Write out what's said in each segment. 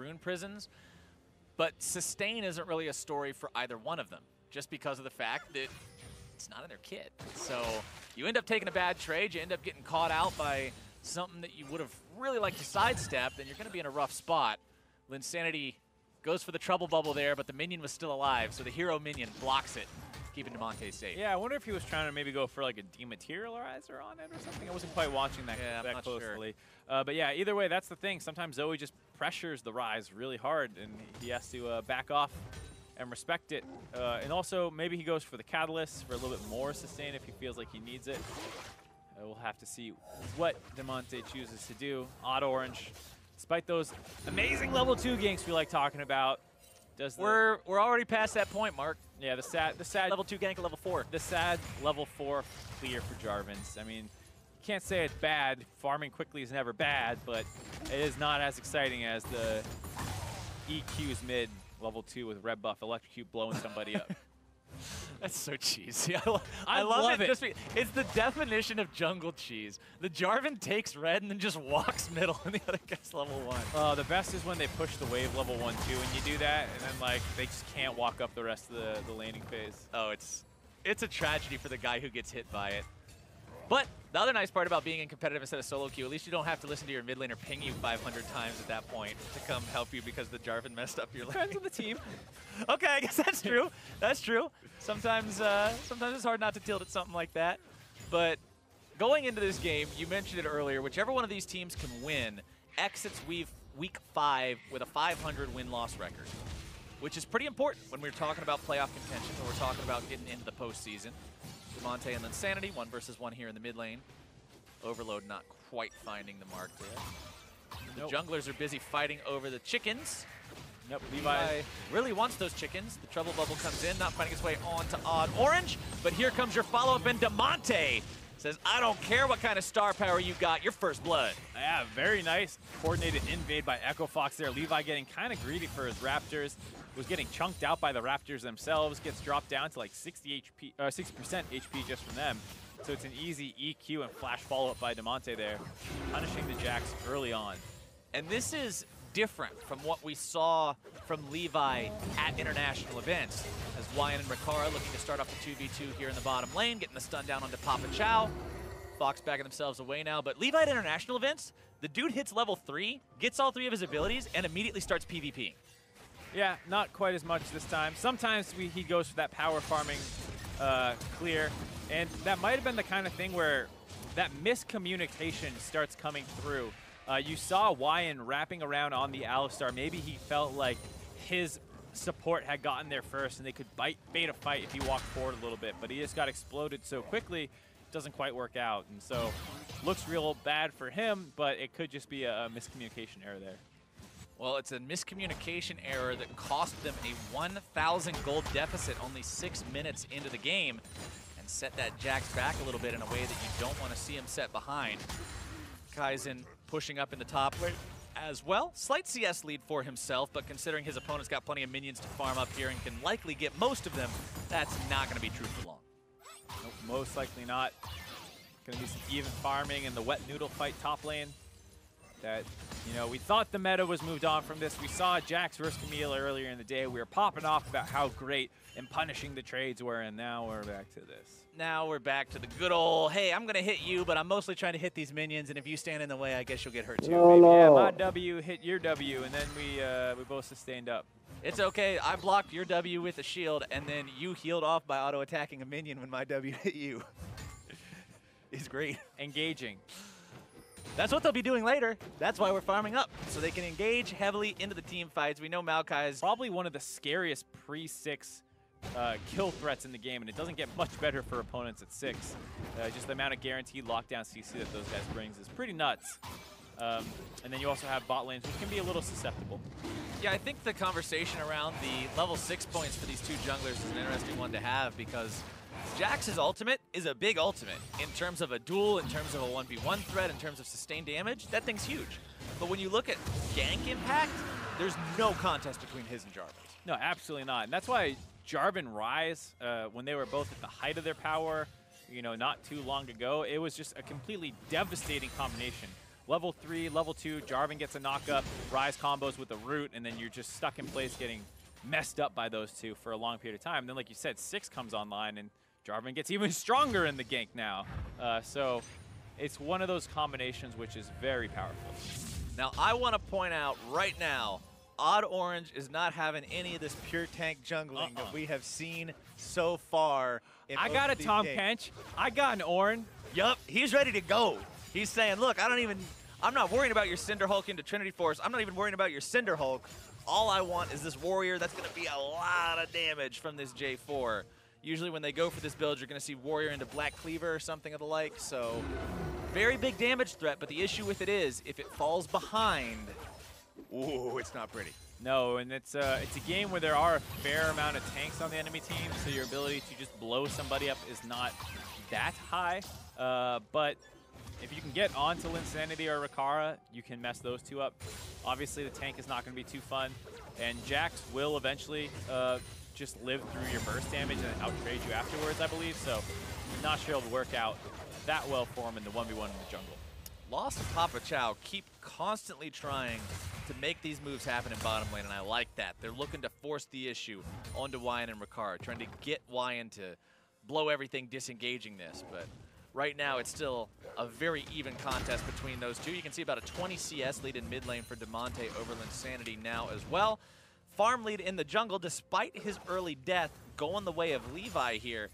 rune prisons, but sustain isn't really a story for either one of them, just because of the fact that it's not in their kit. So you end up taking a bad trade, you end up getting caught out by something that you would have really liked to sidestep, then you're going to be in a rough spot. Linsanity goes for the trouble bubble there, but the minion was still alive, so the hero minion blocks it, keeping Damonte safe. Yeah, I wonder if he was trying to maybe go for like a dematerializer on it or something. I wasn't quite watching that, that closely. Sure. But yeah, either way, that's the thing. Sometimes Zoe just pressures the Rise really hard, and he has to back off and respect it. And also, maybe he goes for the Catalyst for a little bit more sustain if he feels like he needs it. We'll have to see what Damonte chooses to do. Odd Orange, despite those amazing level 2 ganks we like talking about, we're already past that point, Mark. Yeah, the sad level 2 gank at level 4. The sad level 4 clear for Jarvans. I mean, you can't say it's bad. Farming quickly is never bad, but it is not as exciting as the EQ's mid level 2 with red buff electrocute blowing somebody up. That's so cheesy. I love it. It's the definition of jungle cheese. The Jarvan takes red and then just walks middle, and the other guy's level 1. The best is when they push the wave level 1, 2, and you do that, and then like they just can't walk up the rest of the laning phase. Oh, it's a tragedy for the guy who gets hit by it. But the other nice part about being in competitive instead of solo queue, at least you don't have to listen to your mid laner ping you 500 times at that point to come help you because the Jarvan messed up your lane. Depends on the team. Okay, I guess that's true. That's true. Sometimes it's hard not to tilt at something like that. But going into this game, you mentioned it earlier, whichever one of these teams can win exits week 5 with a 500 win-loss record, which is pretty important when we're talking about playoff contention, when we're talking about getting into the postseason. Damonte and Linsanity, 1 versus 1 here in the mid lane. Overload not quite finding the mark there. Nope. The junglers are busy fighting over the chickens. Nope, Levi really wants those chickens. The trouble bubble comes in, not finding its way on to Odd Orange. But here comes your follow-up, and Damonte says, I don't care what kind of star power you got, you're first blood. Yeah, very nice coordinated invade by Echo Fox there. Levi getting kind of greedy for his Raptors. Was getting chunked out by the Raptors themselves, gets dropped down to like 60% HP just from them. So it's an easy EQ and flash follow-up by Damonte there, punishing the Jax early on. And this is different from what we saw from Levi at international events, as Wyan and Rikara looking to start off the 2v2 here in the bottom lane, getting the stun down onto Papa Chow. Fox backing themselves away now, but Levi at international events, the dude hits level 3, gets all 3 of his abilities, and immediately starts PvPing. Yeah, not quite as much this time. Sometimes he goes for that power farming clear, and that might have been the kind of thing where that miscommunication starts coming through. You saw Wyan wrapping around on the Alistar. Maybe he felt like his support had gotten there first and they could bait a fight if he walked forward a little bit, but he just got exploded so quickly, it doesn't quite work out. And so looks real bad for him, but it could just be a miscommunication error there. Well, it's a miscommunication error that cost them a 1,000 gold deficit only 6 minutes into the game and set that Jax back a little bit in a way that you don't want to see him set behind. Kaizen pushing up in the top lane as well. Slight CS lead for himself, but considering his opponent's got plenty of minions to farm up here and can likely get most of them, that's not going to be true for long. Nope, most likely not. Going to be some even farming in the wet noodle fight top lane. That, you know, we thought the meta was moved on from this. We saw Jax versus Camille earlier in the day. We were popping off about how great and punishing the trades were, and now we're back to this. Now we're back to the good old, hey, I'm going to hit you, but I'm mostly trying to hit these minions, and if you stand in the way, I guess you'll get hurt too. Yeah, my W hit your W, and then we both sustained up. It's okay. I blocked your W with a shield, and then you healed off by auto-attacking a minion when my W hit you. It's great. Engaging. That's what they'll be doing later. That's why we're farming up, so they can engage heavily into the team fights. We know Maokai is probably one of the scariest pre-6 kill threats in the game, and it doesn't get much better for opponents at 6. Just the amount of guaranteed lockdown CC that those guys brings is pretty nuts. And then you also have bot lanes, which can be a little susceptible. Yeah, I think the conversation around the level 6 points for these two junglers is an interesting one to have, because Jax's ultimate is a big ultimate in terms of a duel, in terms of a 1v1 threat, in terms of sustained damage. That thing's huge. But when you look at gank impact, there's no contest between his and Jarvan's. No, absolutely not. And that's why Jarvan Rise, when they were both at the height of their power, you know, not too long ago, it was just a completely devastating combination. level 3, level 2, Jarvan gets a knock-up, Rise combos with the root, and then you're just stuck in place getting messed up by those two for a long period of time. And then, like you said, 6 comes online, and Jarvan gets even stronger in the gank now. So it's one of those combinations which is very powerful. Now, I want to point out right now, Odd Orange is not having any of this pure tank jungling that we have seen so far. I got a Tom Kench. I got an Ornn. Yup, he's ready to go. He's saying, look, I'm not worrying about your Cinder Hulk into Trinity Force. I'm not even worrying about your Cinder Hulk. All I want is this Warrior. That's going to be a lot of damage from this J4. Usually when they go for this build, you're going to see Warrior into Black Cleaver or something of the like. So very big damage threat, but the issue with it is if it falls behind, ooh, it's not pretty. No, and it's a game where there are a fair amount of tanks on the enemy team, so your ability to just blow somebody up is not that high. But if you can get onto Linsanity or Rakara, you can mess those two up. Obviously, the tank is not going to be too fun, and Jax will eventually just live through your burst damage and out-trade you afterwards, I believe. So not sure it'll work out that well for him in the 1v1 in the jungle. Lost and Papa Chow keep constantly trying to make these moves happen in bottom lane, and I like that. They're looking to force the issue onto Wyan and Rakara, trying to get Wyan to blow everything, disengaging this. But right now, it's still a very even contest between those two. You can see about a 20 CS lead in mid lane for Demonte over Linsanity now as well. Farm lead in the jungle, despite his early death, going the way of Levi here.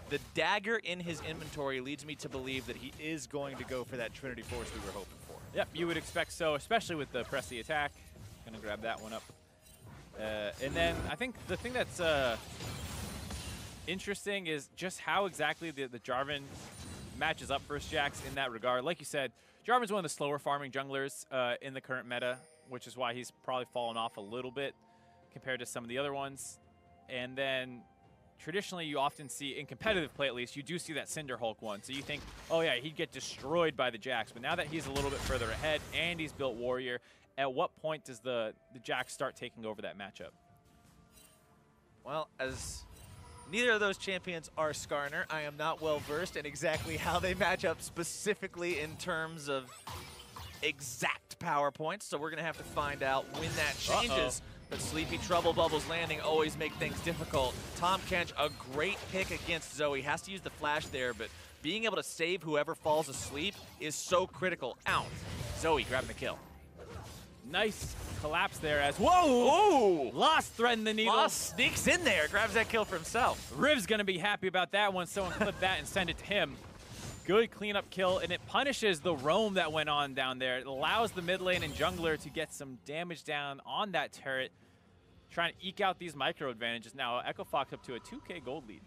The dagger in his inventory leads me to believe that he is going to go for that Trinity Force we were hoping for. Yep, you would expect so, especially with the press the attack. Gonna grab that one up. And then I think the thing that's interesting is just how exactly the Jarvan matches up versus Jax in that regard. Like you said, Jarvan's one of the slower farming junglers in the current meta, which is why he's probably fallen off a little bit compared to some of the other ones. And then traditionally you often see, in competitive play at least, you do see that Cinder Hulk one. So you think, oh yeah, he'd get destroyed by the Jax. But now that he's a little bit further ahead and he's built Warrior, at what point does the Jax start taking over that matchup? Well, as neither of those champions are Skarner, I am not well versed in exactly how they match up specifically in terms of exact power points. So we're going to have to find out when that changes. But Sleepy Trouble Bubbles landing always make things difficult. Tom Kench, a great pick against Zoe. Has to use the flash there, but being able to save whoever falls asleep is so critical. Out. Zoe grabbing the kill. Nice collapse there as, whoa! Ooh. Lost threading the needle. Lost sneaks in there, grabs that kill for himself. Riv's going to be happy about that one. Someone clip that and send it to him. Good cleanup kill, and it punishes the roam that went on down there. It allows the mid lane and jungler to get some damage down on that turret, trying to eke out these micro advantages. Now, Echo Fox up to a 2K gold lead.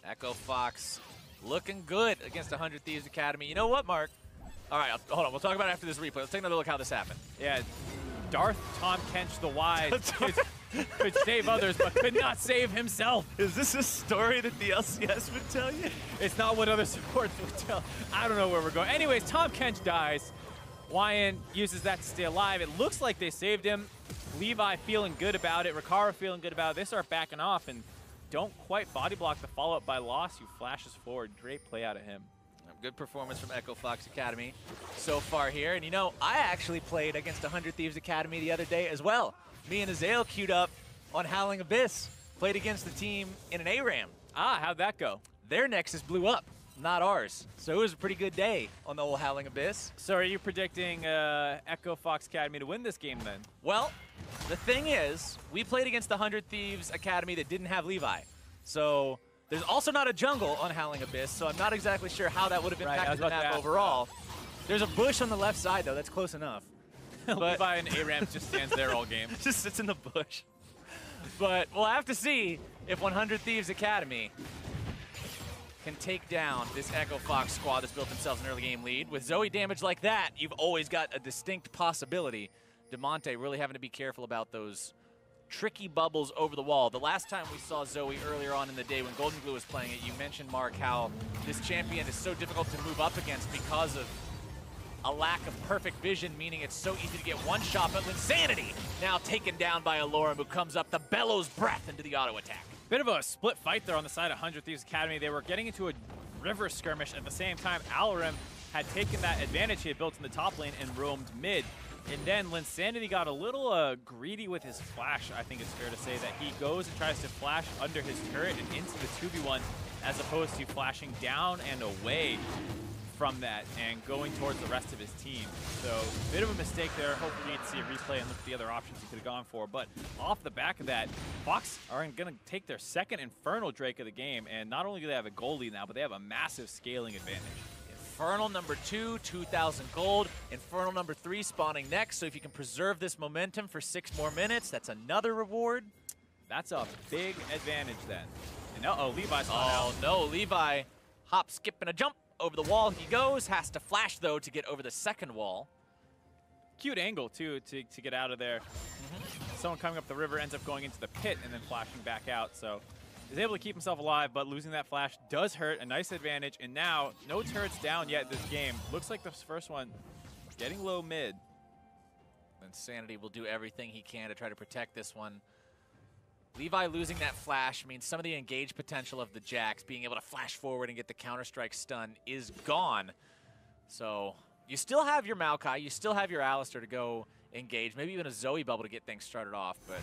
Echo Fox looking good against 100 Thieves Academy. You know what, Mark? All right, hold on. We'll talk about it after this replay. Let's take another look how this happened. Yeah, Darth Tom Kench the Wise could save others, but could not save himself. Is this a story that the LCS would tell you? It's not what other supports would tell. I don't know where we're going. Anyways, Tom Kench dies. Wyan uses that to stay alive. It looks like they saved him. Levi feeling good about it. Rakara feeling good about it. They start backing off and don't quite body block the follow-up by Loss, who flashes forward. Great play out of him. Good performance from Echo Fox Academy so far here. And you know, I actually played against 100 Thieves Academy the other day as well. Me and Azael queued up on Howling Abyss. Played against the team in an ARAM. Ah, how'd that go? Their Nexus blew up, not ours. So it was a pretty good day on the old Howling Abyss. So are you predicting Echo Fox Academy to win this game then? Well, the thing is, we played against the 100 Thieves Academy that didn't have Levi. So there's also not a jungle on Howling Abyss, so I'm not exactly sure how that would have impacted the map overall. There's a bush on the left side, though. That's close enough. But Levi and ARAM just stands there all game. Just sits in the bush. But we'll have to see if 100 Thieves Academy can take down this Echo Fox squad that's built themselves an early game lead. With Zoe damage like that, you've always got a distinct possibility. Demonte really having to be careful about those tricky bubbles over the wall. The last time we saw Zoe earlier on in the day when Golden Glue was playing it, you mentioned, Mark, how this champion is so difficult to move up against because of a lack of perfect vision, meaning it's so easy to get one shot, but Linsanity now taken down by Alorum, who comes up the bellows breath into the auto attack. Bit of a split fight there on the side of 100 Thieves Academy. They were getting into a river skirmish at the same time. Alorum had taken that advantage he had built in the top lane and roamed mid. And then Linsanity got a little greedy with his flash, I think it's fair to say, that he goes and tries to flash under his turret and into the 2v1 as opposed to flashing down and away from that and going towards the rest of his team. So a bit of a mistake there. Hopefully we get to see a replay and look at the other options he could have gone for. But off the back of that, Fox are going to take their second Infernal Drake of the game. And not only do they have a gold lead now, but they have a massive scaling advantage. Infernal number 2, 2,000 gold. Infernal number 3 spawning next. So if you can preserve this momentum for 6 more minutes, that's another reward. That's a big advantage then. And uh-oh, Levi's not out. Oh no, Levi hop, skip, and a jump. Over the wall he goes, has to flash though to get over the second wall. Cute angle too to get out of there. Someone coming up the river ends up going into the pit and then flashing back out. So he's able to keep himself alive, but losing that flash does hurt. A nice advantage. And now no turrets down yet this game. Looks like the first one getting low mid. Insanity will do everything he can to try to protect this one. Levi losing that flash means some of the engage potential of the Jax being able to flash forward and get the Counter-Strike stun is gone. So you still have your Maokai, you still have your Alistar to go engage, maybe even a Zoe bubble to get things started off, but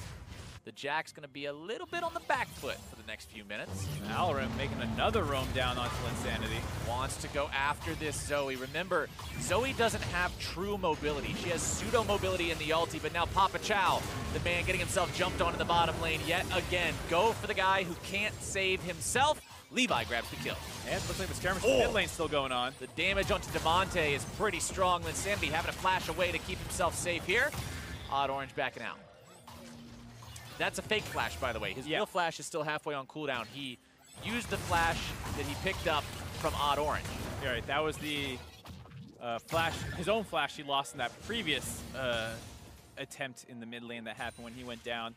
the Jack's going to be a little bit on the back foot for the next few minutes. Alrim making another roam down onto Insanity. Wants to go after this Zoe. Remember, Zoe doesn't have true mobility. She has pseudo mobility in the ulti, but now Papa Chow, the man getting himself jumped on in the bottom lane yet again. Go for the guy who can't save himself. Levi grabs the kill. And looks like the skirmish in the mid lane still going on. The damage onto Demonte is pretty strong. Insanity having to flash away to keep himself safe here. Odd Orange backing out. That's a fake flash, by the way. His real flash is still halfway on cooldown. He used the flash that he picked up from Odd Orange. Yeah, right. That was the flash, his own flash he lost in that previous attempt in the mid lane that happened when he went down.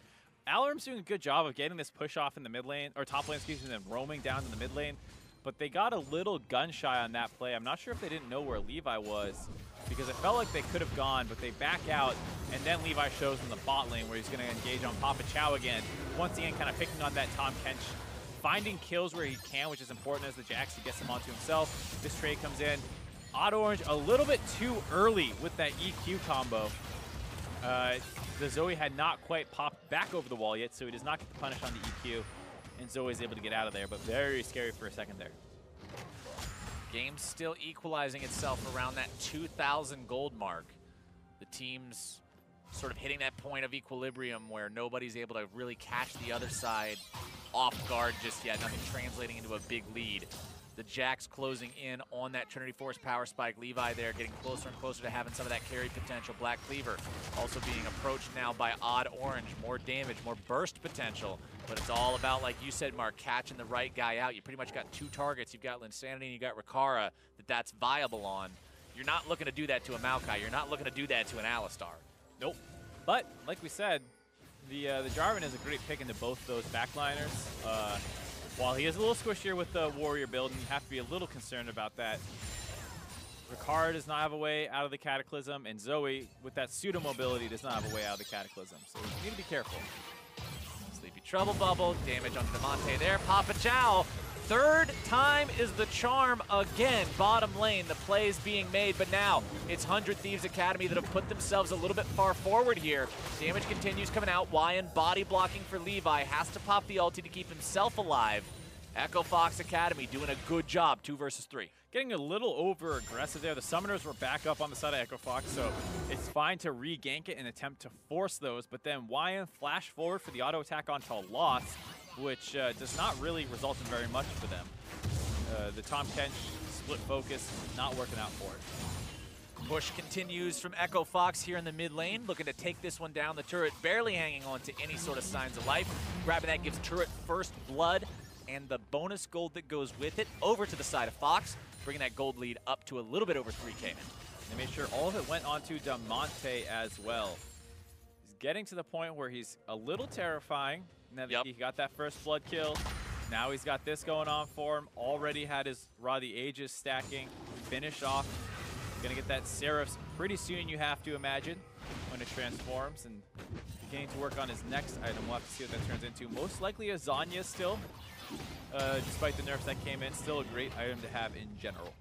Alarim's doing a good job of getting this push off in the mid lane, or top lane, excuse me, and then roaming down to the mid lane. But they got a little gun shy on that play. I'm not sure if they didn't know where Levi was, because it felt like they could have gone, but they back out, and then Levi shows in the bot lane where he's going to engage on Papa Chow again. Once again, kind of picking on that Tom Kench, finding kills where he can, which is important as the Jax. He gets them onto himself. This trade comes in. Odd Orange a little bit too early with that EQ combo. The Zoe had not quite popped back over the wall yet, so he does not get the punish on the EQ, and Zoe's able to get out of there, but very scary for a second there. Game's still equalizing itself around that 2,000 gold mark. The team's sort of hitting that point of equilibrium where nobody's able to really catch the other side off guard just yet. Nothing translating into a big lead. The Jax closing in on that Trinity Force power spike. Levi there getting closer and closer to having some of that carry potential. Black Cleaver also being approached now by Odd Orange. More damage, more burst potential. But it's all about, like you said, Mark, catching the right guy out. You pretty much got 2 targets. You've got Linsanity and you got Rikara that's viable on. You're not looking to do that to a Maokai. You're not looking to do that to an Alistar. Nope. But, like we said, the Jarvan is a great pick into both those backliners. While he is a little squishier with the Warrior build, and you have to be a little concerned about that, Rikara does not have a way out of the Cataclysm, and Zoe, with that pseudo-mobility, does not have a way out of the Cataclysm. So you need to be careful. Sleepy Trouble Bubble, damage on Demonte there. Papa Chow, 3rd time is the charm again. Bottom lane, the play is being made, but now it's 100 Thieves Academy that have put themselves a little bit far forward here. Damage continues coming out. Wyan body blocking for Levi, has to pop the ulti to keep himself alive. Echo Fox Academy doing a good job, 2 versus 3. Getting a little over aggressive there. The summoners were back up on the side of Echo Fox, so it's fine to re-gank it and attempt to force those, but then Wyan flash forward for the auto attack onto Lost, which does not really result in very much for them. The Tom Kench split focus not working out for it. Push continues from Echo Fox here in the mid lane, looking to take this one down. The turret barely hanging on to any sort of signs of life. Grabbing that gives turret first blood and the bonus gold that goes with it over to the side of Fox, bringing that gold lead up to a little bit over 3K now. They made sure all of it went onto Demonte as well. He's getting to the point where he's a little terrifying. Now that he got that first blood kill, now he's got this going on for him. Already had his Raw the Ages stacking, finished off. Gonna get that Seraph's pretty soon, you have to imagine, when it transforms, and beginning to work on his next item. We'll have to see what that turns into. Most likely a Zanya still, despite the nerfs that came in. Still a great item to have in general.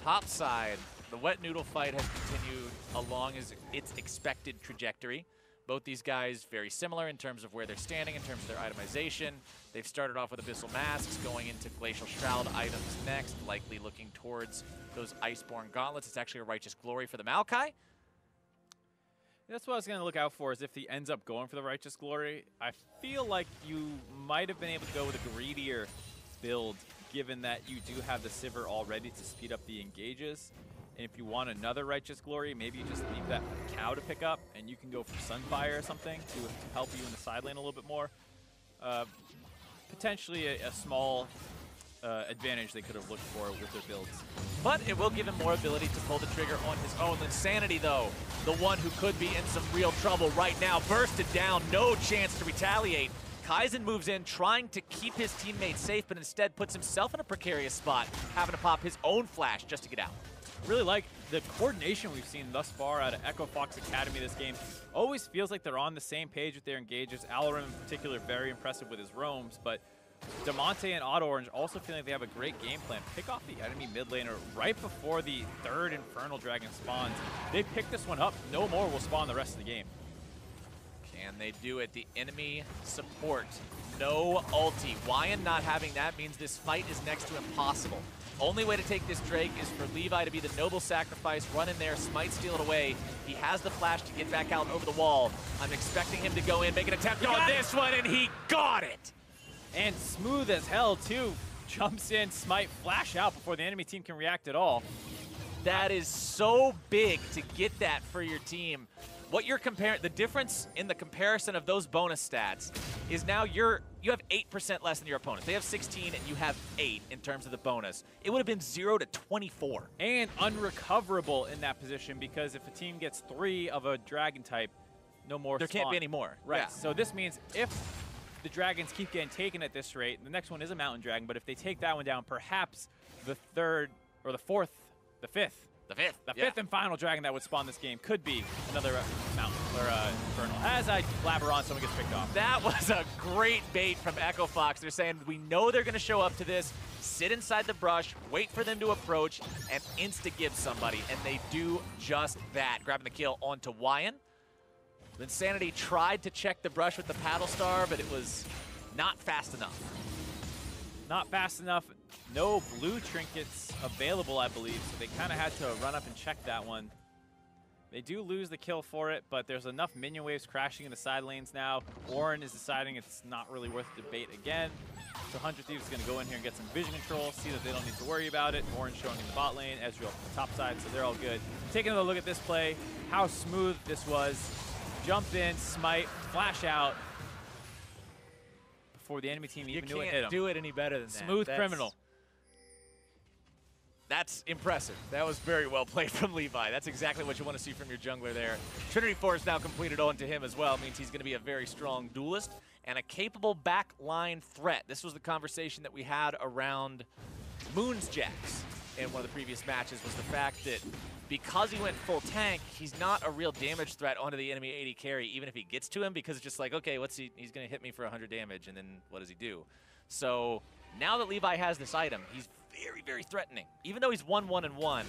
top side, the wet noodle fight has continued along its expected trajectory. Both these guys very similar in terms of where they're standing, in terms of their itemization. They've started off with Abyssal Masks, going into Glacial Shroud items next, likely looking towards those Iceborne Gauntlets. It's actually a Righteous Glory for the Maokai. That's what I was going to look out for, is if he ends up going for the Righteous Glory. I feel like you might have been able to go with a greedier build, given that you do have the Sivir already to speed up the engages. And if you want another Righteous Glory, maybe you just leave that for Cow to pick up, and you can go for Sunfire or something to help you in the side lane a little bit more. Potentially a small advantage they could have looked for with their builds. But it will give him more ability to pull the trigger on his own. Insanity, though, the one who could be in some real trouble right now, bursted down, no chance to retaliate. Kaizen moves in, trying to keep his teammates safe, but instead puts himself in a precarious spot, having to pop his own flash just to get out. Really like the coordination we've seen thus far out of Echo Fox Academy this game. Always feels like they're on the same page with their engages. Alarim in particular, very impressive with his roams, but Damonte and Auto Orange also feeling like they have a great game plan. Pick off the enemy mid laner right before the third Infernal Dragon spawns. They pick this one up, no more will spawn the rest of the game. Can they do it? The enemy support, no ulti. Wyan not having that means this fight is next to impossible. Only way to take this Drake is for Levi to be the noble sacrifice, run in there, smite, steal it away. He has the flash to get back out over the wall. I'm expecting him to go in, make an attempt on this one, and he got it! And smooth as hell, too. Jumps in, smite, flash out before the enemy team can react at all. That is so big to get that for your team. What you're comparing, the difference in the comparison of those bonus stats is now you have 8% less than your opponent. They have 16 and you have 8 in terms of the bonus. It would have been 0 to 24. And unrecoverable in that position, because if a team gets 3 of a dragon type, no more There spawn. can't be any more. Right. Yeah. So this means if the dragons keep getting taken at this rate, the next one is a mountain dragon, but if they take that one down, perhaps the third or the fourth, the fifth. The fifth. The fifth and final dragon that would spawn this game could be another mountain or infernal. As I blabber on, someone gets picked off. That was a great bait from Echo Fox. They're saying, we know they're going to show up to this, sit inside the brush, wait for them to approach, and insta-give somebody. And they do just that, grabbing the kill onto Wyan. Insanity tried to check the brush with the Paddle Star, but it was not fast enough. Not fast enough. No blue trinkets available, I believe, so they kind of had to run up and check that one. They do lose the kill for it, but there's enough minion waves crashing in the side lanes now. Warren is deciding it's not really worth the debate again. So 100 Thieves is going to go in here and get some vision control, see that they don't need to worry about it. Warren showing in the bot lane, Ezreal on the top side, so they're all good. Taking a look at this play, how smooth this was. Jump in, smite, flash out before the enemy team even knew it hit him. You can't do it any better than that. Smooth criminal. That's impressive. That was very well played from Levi. That's exactly what you want to see from your jungler there. Trinity Force now completed onto him as well. It means he's going to be a very strong duelist and a capable backline threat. This was the conversation that we had around Moon's Jax in one of the previous matches, was the fact that because he went full tank, he's not a real damage threat onto the enemy AD carry, even if he gets to him, because it's just like, okay, he's going to hit me for 100 damage, and then what does he do? So now that Levi has this item, he's very, very threatening. Even though he's 1-1-1,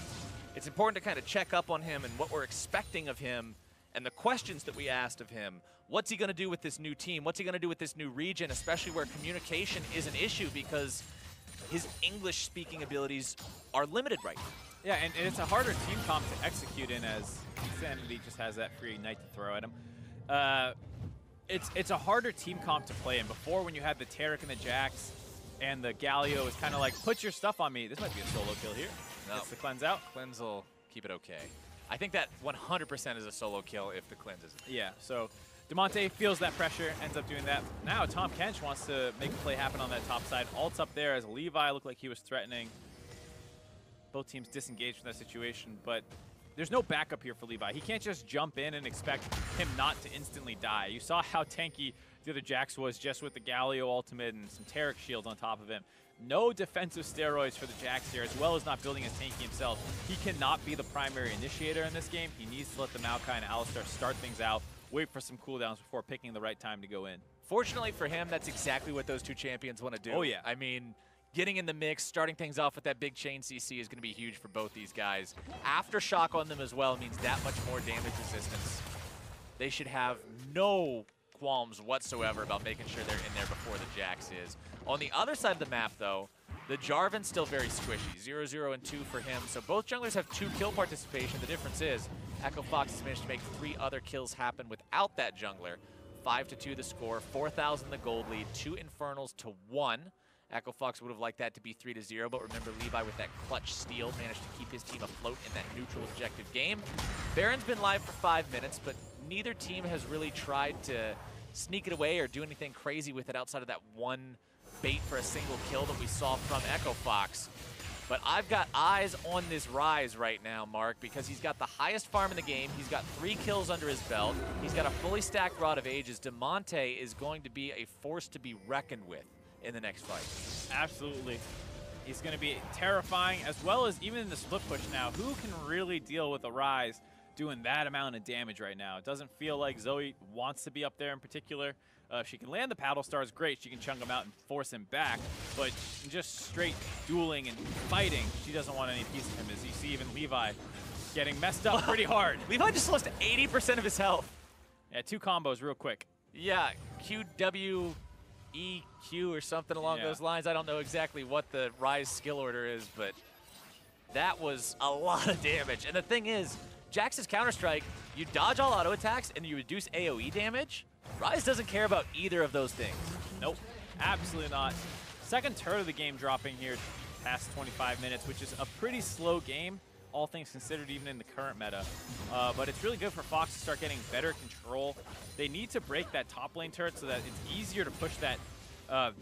it's important to kind of check up on him and what we're expecting of him and the questions that we asked of him. What's he going to do with this new team? What's he going to do with this new region, especially where communication is an issue because his English-speaking abilities are limited right now. Yeah, and it's a harder team comp to execute in, as Insanity just has that free Ignite to throw at him. It's a harder team comp to play in. Before, when you had the Taric and the Jax, and the Galio is kind of like, put your stuff on me. This might be a solo kill here. No. Gets the cleanse out. Cleanse will keep it okay. I think that 100% is a solo kill if the cleanse isn't. Yeah, so Damonte feels that pressure, ends up doing that. Now Tom Kench wants to make a play happen on that top side. Ult's up there as Levi looked like he was threatening. Both teams disengaged from that situation, but there's no backup here for Levi. He can't just jump in and expect him not to instantly die. You saw how tanky the other Jax was just with the Galio ultimate and some Taric shields on top of him. No defensive steroids for the Jax here, as well as not building his tanky himself. He cannot be the primary initiator in this game. He needs to let the Maokai and Alistar start things out, wait for some cooldowns before picking the right time to go in. Fortunately for him, that's exactly what those two champions want to do. Oh, yeah. I mean, getting in the mix, starting things off with that big chain CC is going to be huge for both these guys. Aftershock on them as well means that much more damage resistance. They should have no qualms whatsoever about making sure they're in there before the Jax is. On the other side of the map, though, the Jarvan's still very squishy. 0, 0, and 2 for him. So both junglers have 2 kill participation. The difference is Echo Fox has managed to make 3 other kills happen without that jungler. 5-2 the score, 4,000 the gold lead, 2 Infernals to 1. Echo Fox would have liked that to be 3-0, but remember Levi with that clutch steal managed to keep his team afloat in that neutral objective game. Baron's been live for 5 minutes, but neither team has really tried to sneak it away or do anything crazy with it outside of that one bait for a single kill that we saw from Echo Fox. But I've got eyes on this Ryze right now, Mark, because he's got the highest farm in the game. He's got 3 kills under his belt. He's got a fully stacked Rod of Ages. Damonte is going to be a force to be reckoned with in the next fight. Absolutely. He's going to be terrifying, as well as even in the split push now. Who can really deal with a Ryze doing that amount of damage right now? It doesn't feel like Zoe wants to be up there in particular. If she can land the paddle stars, great. She can chunk him out and force him back. But just straight dueling and fighting, she doesn't want any piece of him. As you see, even Levi getting messed up pretty hard. Levi just lost 80% of his health. Yeah, 2 combos real quick. Yeah, QW. EQ or something along those lines. I don't know exactly what the Ryze skill order is, but that was a lot of damage. And the thing is, Jax's Counter-Strike, you dodge all auto attacks and you reduce AoE damage. Ryze doesn't care about either of those things. Nope, absolutely not. Second turret of the game dropping here past 25 minutes, which is a pretty slow game, all things considered, even in the current meta. But it's really good for Fox to start getting better control. They need to break that top lane turret so that it's easier to push that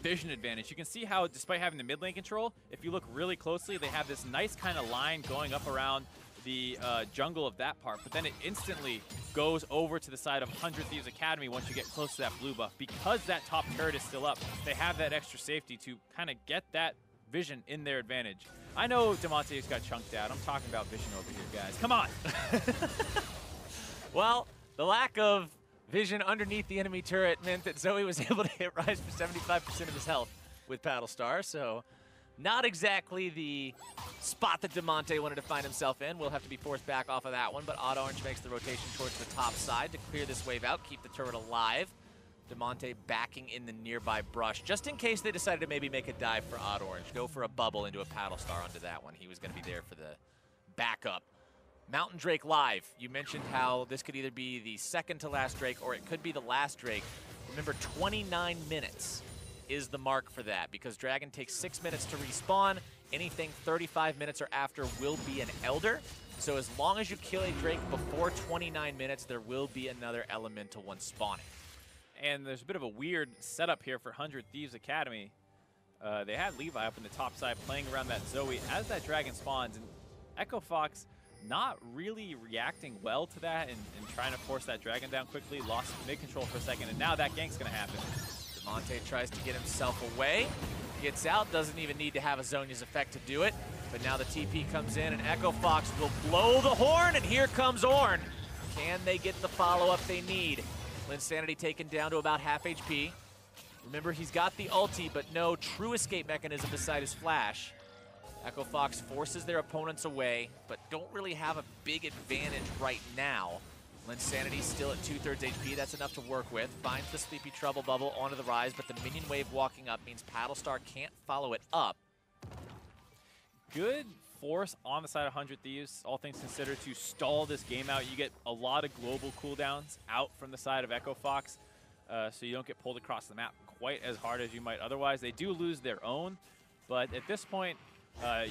vision advantage. You can see how, despite having the mid lane control, if you look really closely, they have this nice kind of line going up around the jungle of that part, but then it instantly goes over to the side of 100 Thieves Academy once you get close to that blue buff. Because that top turret is still up, they have that extra safety to kind of get that vision in their advantage. I know Damonte's got chunked out. I'm talking about vision over here, guys. Come on! Well, the lack of vision underneath the enemy turret meant that Zoe was able to hit Ryze for 75% of his health with Paddlestar, so not exactly the spot that Damonte wanted to find himself in. We'll have to be forced back off of that one, but Odd Orange makes the rotation towards the top side to clear this wave out, keep the turret alive. Damonte backing in the nearby brush, just in case they decided to maybe make a dive for Odd Orange, go for a bubble into a Paddlestar onto that one. He was going to be there for the backup. Mountain Drake live. You mentioned how this could either be the second to last Drake or it could be the last Drake. Remember, 29 minutes is the mark for that because Dragon takes 6 minutes to respawn. Anything 35 minutes or after will be an Elder. So as long as you kill a Drake before 29 minutes, there will be another Elemental one spawning. And there's a bit of a weird setup here for 100 Thieves Academy. They had Levi up in the top side playing around that Zoe as that dragon spawns, and Echo Fox not really reacting well to that and trying to force that dragon down quickly. Lost mid-control for a second, and now that gank's going to happen. Damonte tries to get himself away, gets out, doesn't even need to have a Zhonya's effect to do it. But now the TP comes in, and Echo Fox will blow the horn, and here comes Ornn. Can they get the follow-up they need? Linsanity taken down to about half HP. Remember, he's got the ulti, but no true escape mechanism beside his flash. Echo Fox forces their opponents away, but don't really have a big advantage right now. Linsanity still at 2/3 HP, that's enough to work with. Finds the Sleepy Trouble Bubble onto the Ryze, but the minion wave walking up means Paddlestar can't follow it up. Good force on the side of 100 Thieves, all things considered, to stall this game out. You get a lot of global cooldowns out from the side of Echo Fox, so you don't get pulled across the map quite as hard as you might otherwise. They do lose their own, but at this point,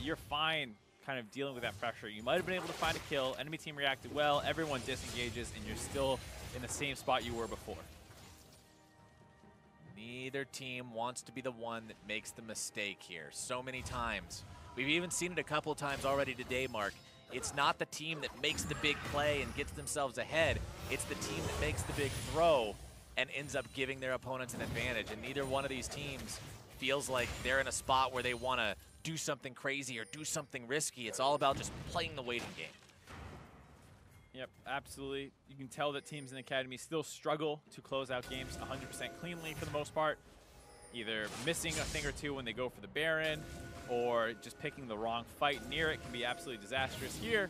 you're fine kind of dealing with that pressure. You might have been able to find a kill, enemy team reacted well, everyone disengages, and you're still in the same spot you were before. Neither team wants to be the one that makes the mistake here so many times. We've even seen it a couple of times already today, Mark. It's not the team that makes the big play and gets themselves ahead. It's the team that makes the big throw and ends up giving their opponents an advantage. And neither one of these teams feels like they're in a spot where they want to do something crazy or do something risky. It's all about just playing the waiting game. Yep, absolutely. You can tell that teams in the Academy still struggle to close out games 100% cleanly for the most part. either missing a thing or two when they go for the Baron, or just picking the wrong fight near it can be absolutely disastrous. Here,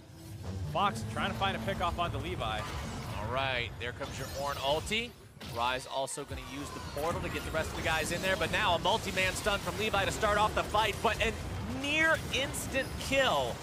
Fox trying to find a pick off onto Levi. All right, there comes your Ornn ulti. Rise also going to use the portal to get the rest of the guys in there, but now a multi-man stun from Levi to start off the fight, but a near instant kill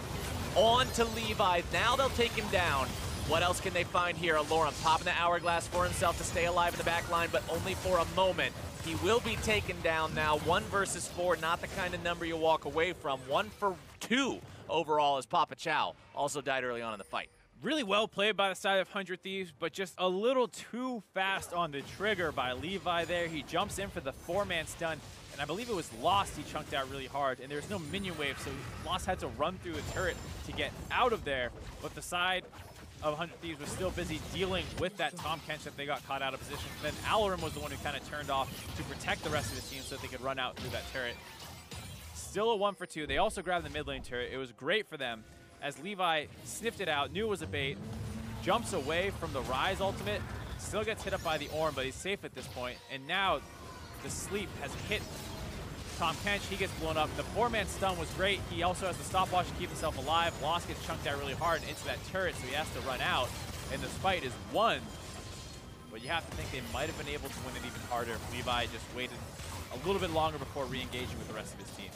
onto Levi. Now they'll take him down. What else can they find here? Alorum popping the hourglass for himself to stay alive in the back line, but only for a moment. He will be taken down now. 1 versus 4, not the kind of number you walk away from. 1 for 2 overall as Papa Chow also died early on in the fight. Really well played by the side of 100 Thieves, but just a little too fast on the trigger by Levi there. He jumps in for the 4-man stun, and I believe it was Lost he chunked out really hard, and there's no minion wave, so Lost had to run through the turret to get out of there, but the side of 100 Thieves was still busy dealing with that Tahm Kench that they got caught out of position. Then Alorum was the one who kind of turned off to protect the rest of his team so that they could run out through that turret. Still a 1 for 2. They also grabbed the mid lane turret. It was great for them as Levi sniffed it out, knew it was a bait, jumps away from the Rise ultimate, still gets hit up by the Ornn, but he's safe at this point. And now the sleep has hit Tahm Kench. He gets blown up. The 4-man stun was great. He also has the stopwatch to keep himself alive. Lost gets chunked out really hard into that turret, so he has to run out. And this fight is won. But you have to think they might have been able to win it even harder if Levi just waited a little bit longer before re-engaging with the rest of his team.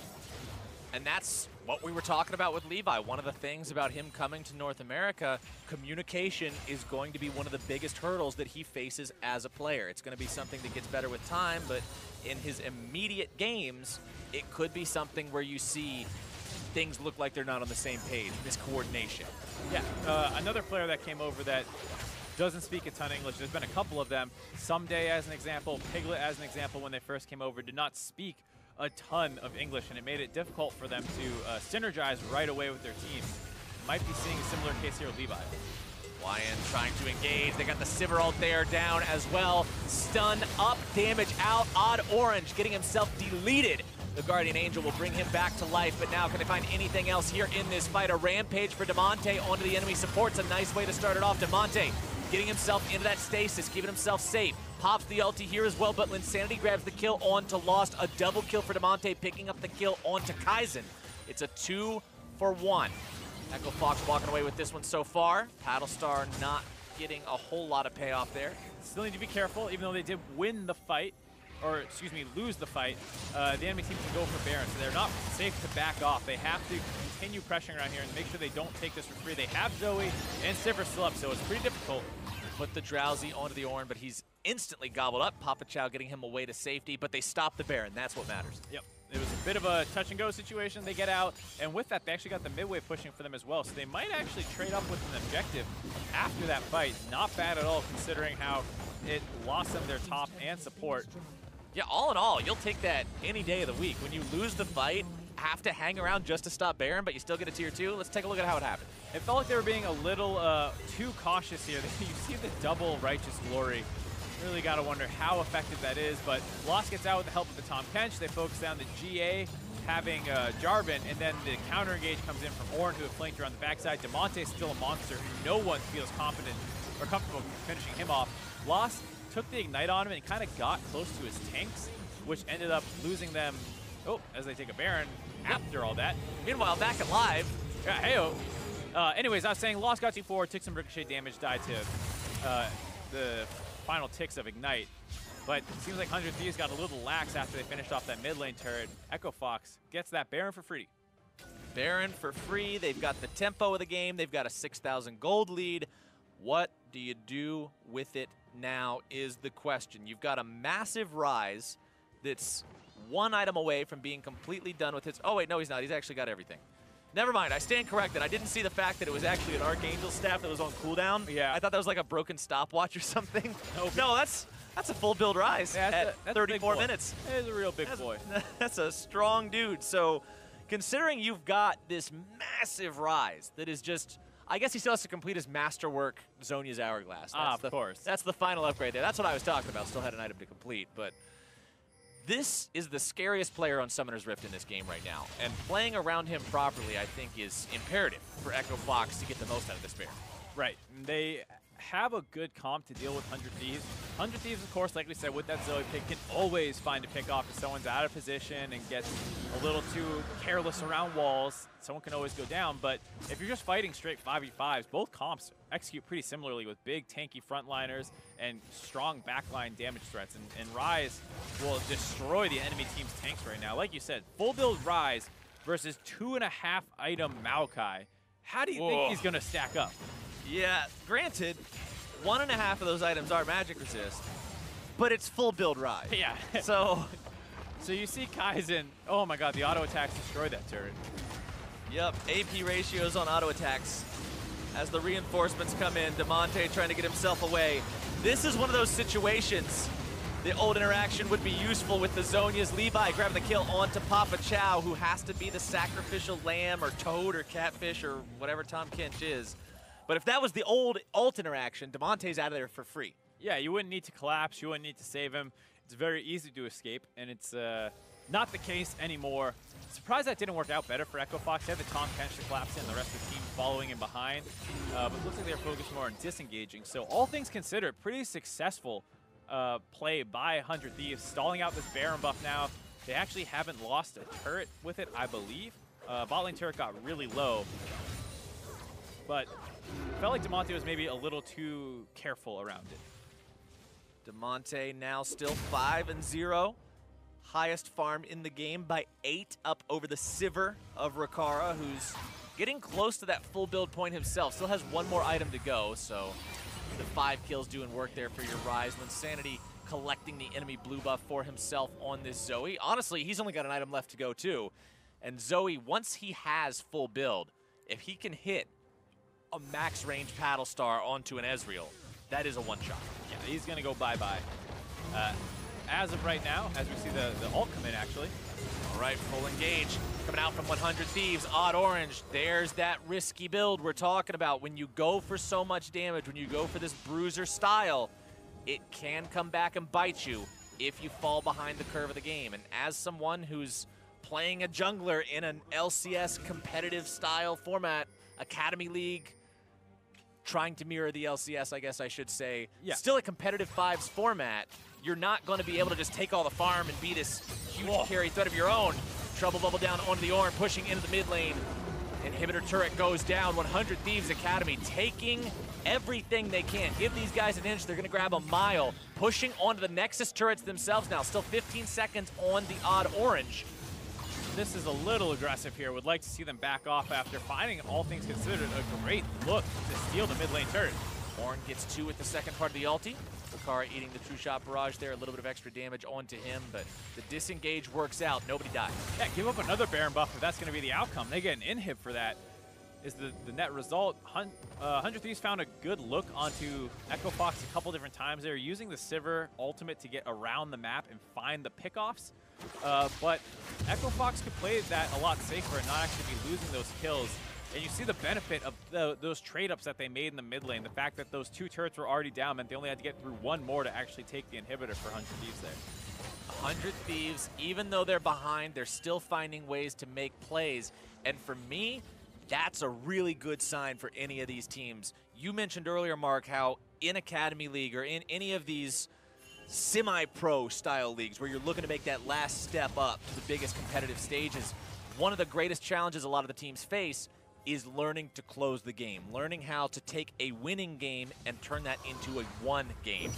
And that's what we were talking about with Levi. One of the things about him coming to North America, communication is going to be one of the biggest hurdles that he faces as a player. It's going to be something that gets better with time, but in his immediate games, it could be something where you see things look like they're not on the same page, miscoordination. Yeah, another player that came over that doesn't speak a ton of English. There's been a couple of them. Someday as an example, Piglet as an example, when they first came over, did not speak a ton of English, and it made it difficult for them to synergize right away with their team. Might be seeing a similar case here with Levi. Lion trying to engage. They got the Sivir ult there down as well. Stun up, damage out. Odd Orange getting himself deleted. The Guardian Angel will bring him back to life, but now can they find anything else here in this fight? A rampage for Damonte onto the enemy support's a nice way to start it off. Damonte getting himself into that stasis, keeping himself safe. Pops the ulti here as well, but Linsanity grabs the kill onto Lost. A double kill for Damonte, picking up the kill onto Kaizen. It's a 2 for 1. Echo Fox walking away with this one so far. Paddlestar not getting a whole lot of payoff there. Still need to be careful, even though they did win the fight, or excuse me, lose the fight. The enemy team can go for Baron, so they're not safe to back off. They have to continue pressuring around here and make sure they don't take this for free. They have Zoe and Sivir still up, so it's pretty difficult. Put the Drowsy onto the Ornn, but he's instantly gobbled up. Papa Chow getting him away to safety, but they stop the Baron. That's what matters. Yep. It was a bit of a touch-and-go situation. They get out, and with that, they actually got the midway pushing for them as well, so they might actually trade up with an objective after that fight. Not bad at all, considering how it lost them their top and support. Yeah, all in all, you'll take that any day of the week. When you lose the fight, have to hang around just to stop Baron, but you still get a tier 2. Let's take a look at how it happened. It felt like they were being a little too cautious here. You see the double Righteous Glory. Really got to wonder how effective that is, but Lost gets out with the help of the Tahm Kench. They focus down the GA, having Jarvan, and then the counter engage comes in from Ornn, who have flanked her on the backside. Damonte is still a monster who no one feels confident or comfortable finishing him off. Lost took the Ignite on him and kind of got close to his tanks, which ended up losing them, as they take a Baron after all that. Meanwhile, back at live. Yeah, heyo. Anyways, I was saying Lost got too forward, took some ricochet damage, died to the final ticks of Ignite. But it seems like 100 Thieves got a little lax after they finished off that mid lane turret. Echo Fox gets that Baron for free. Baron for free. They've got the tempo of the game. They've got a 6,000 gold lead. What do you do with it now is the question. You've got a massive Rise that's one item away from being completely done with his... Oh, wait, no, he's not. He's actually got everything. Never mind. I stand corrected. I didn't see the fact that it was actually an Archangel staff that was on cooldown. Yeah. I thought that was like a broken stopwatch or something. Nope. No, that's a full build Rise at that's 34 minutes. That is a real big boy. That's a strong dude. So considering you've got this massive Rise that is just... I guess he still has to complete his masterwork, Zhonya's Hourglass. Of course. That's the final upgrade there. That's what I was talking about. Still had an item to complete, but... This is the scariest player on Summoner's Rift in this game right now, and playing around him properly, I think, is imperative for Echo Fox to get the most out of this bear. Right. They have a good comp to deal with 100 Thieves. 100 Thieves, of course, like we said, with that Zoe pick, can always find a pick off if someone's out of position and gets a little too careless around walls. Someone can always go down, but if you're just fighting straight 5v5s, both comps execute pretty similarly with big, tanky frontliners and strong backline damage threats. And Ryze will destroy the enemy team's tanks right now. Like you said, full build Ryze versus 2.5 item Maokai. How do you think he's going to stack up? Yeah, granted, 1.5 of those items are magic resist, but it's full build Ryze. Yeah. So you see Kaizen, oh my god, the auto attacks destroyed that turret. Yep, AP ratios on auto attacks. As the reinforcements come in, Damonte trying to get himself away. This is one of those situations. The old interaction would be useful with the Zhonya's. Levi grabbing the kill onto Papa Chow, who has to be the sacrificial lamb or toad or catfish or whatever Tom Kench is. But if that was the old ult interaction, Damonte's out of there for free. Yeah, you wouldn't need to collapse. You wouldn't need to save him. It's very easy to escape, and it's not the case anymore. Surprised that didn't work out better for Echo Fox. He had the Tom Kench to collapse in, the rest of the team following him behind. But it looks like they're focused more on disengaging. So all things considered, pretty successful play by 100 Thieves, stalling out this Baron buff now. They actually haven't lost a turret with it, I believe. Bot lane turret got really low. But felt like Damonte was maybe a little too careful around it. Damonte now still 5-0. Highest farm in the game by 8, up over the Sivir of Rakara, who's getting close to that full build point himself. Still has one more item to go, so the 5 kills doing work there for your Ryze. Linsanity collecting the enemy blue buff for himself on this Zoe. Honestly, he's only got an item left to go too. And Zoe, once he has full build, if he can hit a max range paddle star onto an Ezreal, that is a one-shot. Yeah, he's going to go bye-bye. As of right now, as we see the ult come in, actually. All right, full engage. Coming out from 100 Thieves, Odd Orange. There's that risky build we're talking about. When you go for so much damage, when you go for this bruiser style, it can come back and bite you if you fall behind the curve of the game. And as someone who's playing a jungler in an LCS competitive style format, Academy League, trying to mirror the LCS, I guess I should say. Yeah. Still a competitive 5s format. You're not going to be able to just take all the farm and be this huge carry threat of your own. Trouble bubble down onto the Ornn, pushing into the mid lane. Inhibitor turret goes down. 100 Thieves Academy taking everything they can. Give these guys an inch, they're going to grab a mile. Pushing onto the Nexus turrets themselves now. Still 15 seconds on the Odd Orange. This is a little aggressive here. Would like to see them back off after finding, all things considered, a great look to steal the mid lane turret. Ornn gets 2 at the second part of the ulti. Rakara eating the True Shot Barrage there, a little bit of extra damage onto him, but the disengage works out. Nobody dies. Yeah, give up another Baron buff if that's going to be the outcome. They get an inhib for that. Is the net result. 100 Thieves found a good look onto Echo Fox a couple different times. They're using the Sivir ultimate to get around the map and find the pickoffs. But Echo Fox could play that a lot safer and not actually be losing those kills. And you see the benefit of those trade-ups that they made in the mid lane. The fact that those 2 turrets were already down meant they only had to get through 1 more to actually take the inhibitor for 100 Thieves there. 100 Thieves, even though they're behind, they're still finding ways to make plays. And for me, that's a really good sign for any of these teams. You mentioned earlier, Mark, how in Academy League or in any of these semi-pro style leagues where you're looking to make that last step up to the biggest competitive stages, one of the greatest challenges a lot of the teams face is learning to close the game, learning how to take a winning game and turn that into a won game.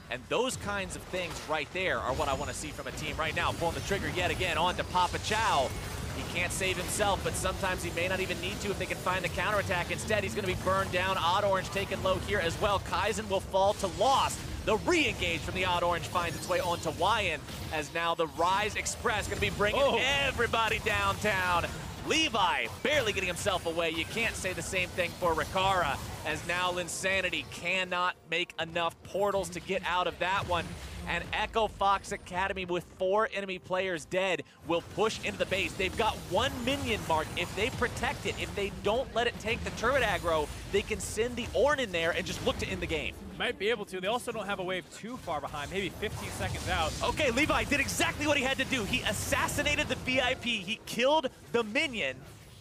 And those kinds of things right there are what I want to see from a team right now. Pulling the trigger yet again onto Papa Chow. He can't save himself, but sometimes he may not even need to if they can find the counterattack. Instead, he's going to be burned down. Odd Orange taken low here as well. Kaizen will fall to loss. The re-engage from the Odd Orange finds its way onto Wyan, as now the Ryze Express going to be bringing everybody downtown. Levi barely getting himself away. You can't say the same thing for Rakara, as now Linsanity cannot make enough portals to get out of that one. And Echo Fox Academy, with 4 enemy players dead, will push into the base. They've got 1 minion, Mark. If they protect it, if they don't let it take the turret aggro, they can send the Ornn in there and just look to end the game. Might be able to. They also don't have a wave too far behind, maybe 15 seconds out. Okay, Levi did exactly what he had to do. He assassinated the VIP. He killed the minion.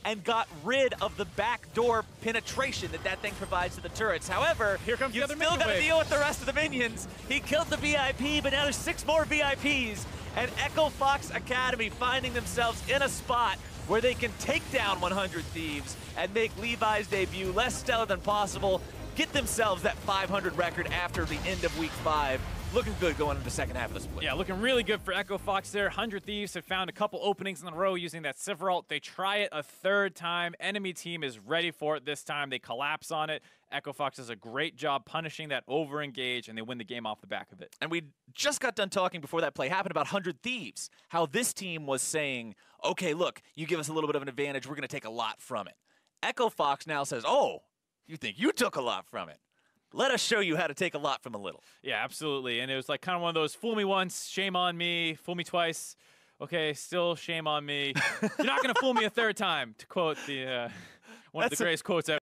and got rid of the backdoor penetration that thing provides to the turrets. However, here comes you the other still got to wave. deal with the rest of the minions. He killed the VIP, but now there's 6 more VIPs. And Echo Fox Academy finding themselves in a spot where they can take down 100 Thieves and make Levi's debut less stellar than possible, get themselves that 500 record after the end of week 5. Looking good going into the second half of the split. Yeah, looking really good for Echo Fox there. 100 Thieves have found a couple openings in a row using that Sivir ult. They try it a third time. Enemy team is ready for it this time. They collapse on it. Echo Fox does a great job punishing that over-engage, and they win the game off the back of it. And we just got done talking before that play happened about 100 Thieves, how this team was saying, okay, look, you give us a little bit of an advantage, we're going to take a lot from it. Echo Fox now says, oh, you think you took a lot from it. Let us show you how to take a lot from a little. Yeah, absolutely. And it was like kind of one of those fool me once, shame on me, fool me twice. Okay, still shame on me. You're not going to fool me a third time, to quote the one of the greatest quotes ever.